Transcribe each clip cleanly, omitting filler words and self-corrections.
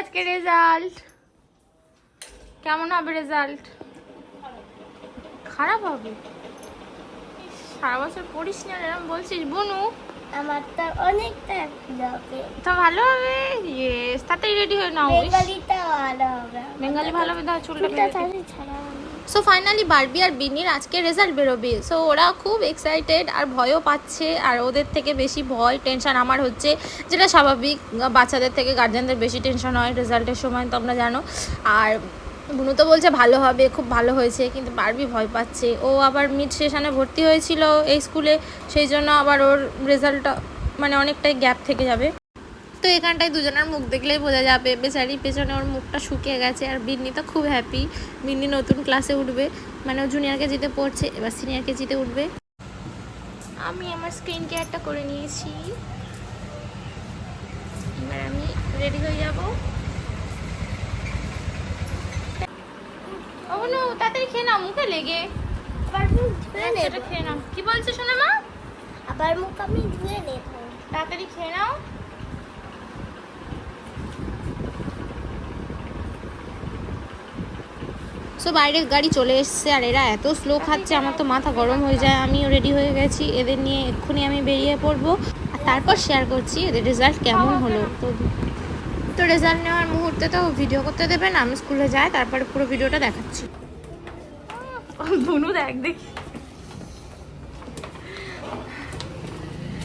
আজকে রেজাল্ট কেমন হবে? রেজাল্ট খারাপ হবে? সারা বছর পড়িস না এরকম বলছিস বুনু? আমার তো অনেকটা হবে। তো ভালো হবে। ইয়েস, তাড়াতাড়ি রেডি হয়ে নাও। বেঙ্গলিটা ভালো হবে। বেঙ্গলি ভালো হবে, দাও চুলটা চুলটা বেঁধে। ছাড়া সো ফাইনালি বারবি আর বিনির আজকে রেজাল্ট বেরোবে। সো ওরা খুব এক্সাইটেড আর ভয়ও পাচ্ছে, আর ওদের থেকে বেশি ভয় টেনশন আমার হচ্ছে, যেটা স্বাভাবিক। বাচ্চাদের থেকে গার্জেনদের বেশি টেনশন হয় রেজাল্টের সময়, তোমরা জানো। আর বুনু তো বলছে ভালো হবে, খুব ভালো হয়েছে, কিন্তু বারবি ভয় পাচ্ছে। ও আবার মিড সেশনে ভর্তি হয়েছিল এই স্কুলে, সেই জন্য আবার ওর রেজাল্টটা মানে অনেকটাই গ্যাপ থেকে যাবে। তো এখানটায় দুজনের মুখ দেখলেই বোঝা যাবে, বেচারি পেছনে ওর মুখটা শুকিয়ে গেছে। আর বিন্নি তো খুব হ্যাপি, বিন্নি নতুন ক্লাসে উঠবে, মানে ও জুনিয়র কেজিতে পড়ছে, এবার সিনিয়র কেজিতে উঠবে। আমি আমার স্কিন কেয়ারটা করে নিয়েছি, এবার আমি রেডি হয়ে যাব। ও নো, তাড়াতাড়ি খেয়ে নাও, মুখে লেগে। আবার মুখ ধুয়ে নেব। খেয়ে নাও। কি বলছো শোনো মা? আবার মুখ আমি ধুয়ে নেব। তাড়াতাড়ি খেয়ে নাও। সো বাইরের গাড়ি চলে এসছে, আর এরা এত স্লো খাচ্ছে আমার তো মাথা গরম হয়ে যায়। আমিও রেডি হয়ে গেছি, এদের নিয়ে এক্ষুনি আমি বেরিয়ে পড়বো, আর তারপর শেয়ার করছি এদের রেজাল্ট কেমন হলো। তো রেজাল্ট নেওয়ার মুহূর্তে তো ভিডিও করতে দেবে না, আমি স্কুলে যাই, তারপরে পুরো ভিডিওটা দেখাচ্ছি। বুনু দেখ দেখি।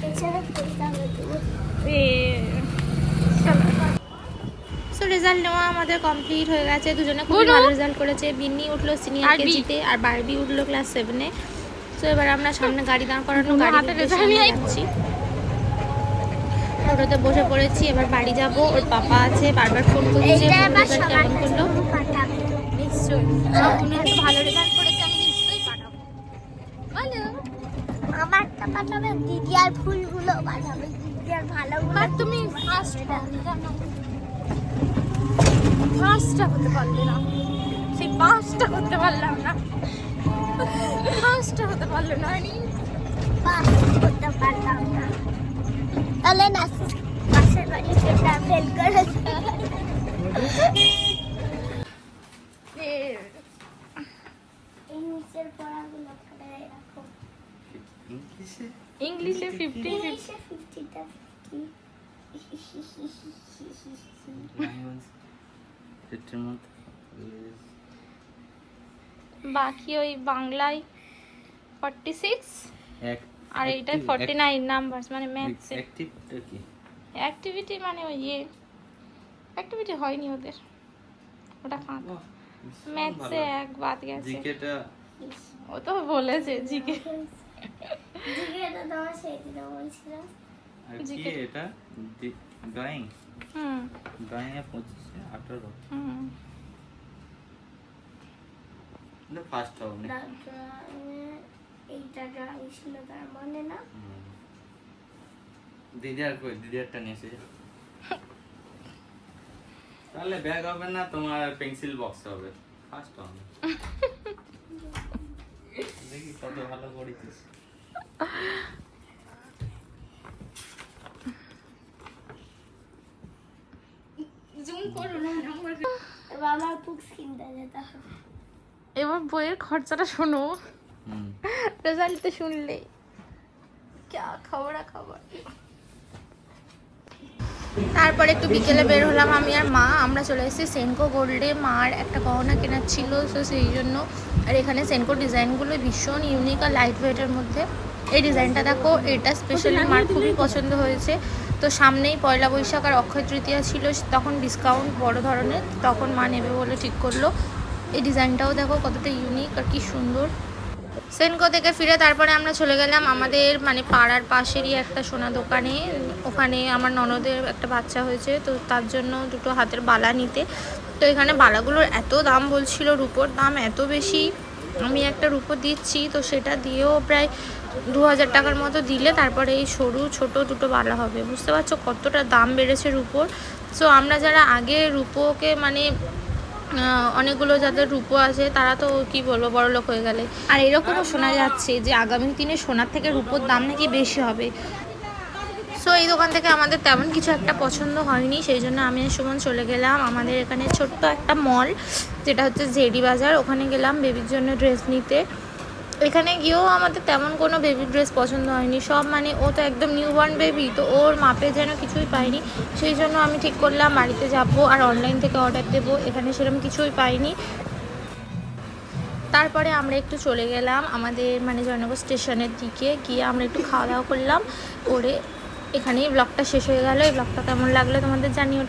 এছাড়া পয়সা হবে। সো রেজাল্ট নেওয়া আমাদের কমপ্লিট হয়ে গেছে, দুজনে খুব ভালো রেজাল্ট করেছে। বিন্নি উঠলো সিনিয়র কেজিতে আর বারবি উঠলো ক্লাস 7-এ। সো এবার আমরা সামনে গাড়ি দাঁড় করানো গাড়ি যাচ্ছি, টোটোতে বসে পড়েছি, এবার বাড়ি যাব। ওর পাপা আছে, বারবার ফোন করছে রেজাল্ট কেমন করলো। নিশ্চয়ই ভালো রেজাল্ট করেছে, আমি নিশ্চয়ই পাঠাবো। বলো আমারটা পাঠাবে, দিদি আর ফুলগুলো পাঠাবে, দিদি আর ভালোগুলো। আর তুমি ফার্স্টটা হতে পারলে না, সেই পাঁচটা করতে পারলাম না, ফার্স্টটা হতে পারলো না। পাস করতে পারলাম না, তাহলে না পাশের বাড়ি সেটা ফেল করেছে। ইংলিশের পড়াগুলো করে রাখো। ইংলিশে 50 ইংলিশে 50টা 50। বাকি ওই বাংলায় 46 আর এইটাই 49 নাম্বারস, মানে ম্যাথস অ্যাক্টিভিটি, মানে ওই অ্যাক্টিভিটি হয়নি ওদের, ওটা খাতা। ম্যাথসে এক বাদ গেছে, ও তো বলেছে জিকে। জিজ্ঞাসা তোমার সেদিন বলছিলাম। আর কি এটা ড্রয়িং? ড্রয়িং এ 25 এ 18। না ফার্স্ট হবে না, এইটা ড্রয়িং ছিল তার মনে না। দিদিয়ার কই, দিদিয়ারটা নিয়ে এসে তাহলে ব্যাগ হবে না, তোমার পেন্সিল বক্স হবে। ফার্স্ট হবে। দেখি কত ভালো করেছিস। জুম করো না নাম্বার। এবার আমার বুকস কিনতে যেতে হবে। এবার বইয়ের খরচাটা শোনো, রেজাল্ট তো শুনলে क्या খবর। তারপর একটু বিকেলে বের হলাম আমি আর মা, আমরা চলে এসেছি সেনকো গোল্ডে। মার একটা গহনা কেনার ছিল, তো সেই জন্য। আর এখানে সেনকো ডিজাইনগুলো ভীষণ ইউনিক আর লাইট ওয়েটের মধ্যে। এই ডিজাইনটা দেখো, এটা স্পেশালি মার খুবই পছন্দ হয়েছে। তো সামনেই পয়লা বৈশাখ আর অক্ষয় তৃতীয়া ছিল, তখন ডিসকাউন্ট বড় ধরনের, তখন মা নেবে বলে ঠিক করলো। এই ডিজাইনটাও দেখো কতটা ইউনিক আর কি সুন্দর। সেনকো থেকে ফিরে তারপরে আমরা চলে গেলাম আমাদের মানে পাড়ার পাশেরই একটা সোনা দোকানে। ওখানে আমার ননদের একটা বাচ্চা হয়েছে, তো তার জন্য দুটো হাতের বালা নিতে। তো এখানে বালাগুলোর এত দাম বলছিল, রূপোর দাম এত বেশি। আমি একটা রূপো দিচ্ছি, তো সেটা দিয়েও প্রায় 2000 টাকার মতো দিলে তারপরে এই সরু ছোট দুটো বালা হবে। বুঝতে পারছো কতটা দাম বেড়েছে রূপোর। সো আমরা যারা আগে রূপোকে মানে অনেকগুলো যাদের রূপো আছে তারা তো কি বলবো বড়লোক হয়ে গেলে। আর এরকমও শোনা যাচ্ছে যে আগামী দিনে সোনার থেকে রূপোর দাম নাকি বেশি হবে। সো সো এই দোকান থেকে আমাদের তেমন কিছু একটা পছন্দ হয়নি, সেই জন্য আমি আর সুমন চলে গেলাম আমাদের এখানে ছোট্ট একটা মল, যেটা হচ্ছে জেডি বাজার। ওখানে গেলাম বেবির জন্য ড্রেস নিতে। এখানে গিয়েও আমাদের তেমন কোনো বেবি ড্রেস পছন্দ হয়নি, সব মানে ও তো একদম নিউবর্ন বেবি, তো ওর মাপে যেন কিছুই পাইনি। সেই জন্য আমি ঠিক করলাম বাড়িতে যাব আর অনলাইন থেকে অর্ডার দেবো। এখানে সেরকম কিছুই পাইনি। তারপরে আমরা একটু চলে গেলাম আমাদের মানে জয়নগর স্টেশনের দিকে, গিয়ে আমরা একটু খাওয়া দাওয়া করলাম, করে এখানেই ব্লগটা শেষ হয়ে গেল। এই ব্লগটা কেমন লাগলো তোমাদের জানিও।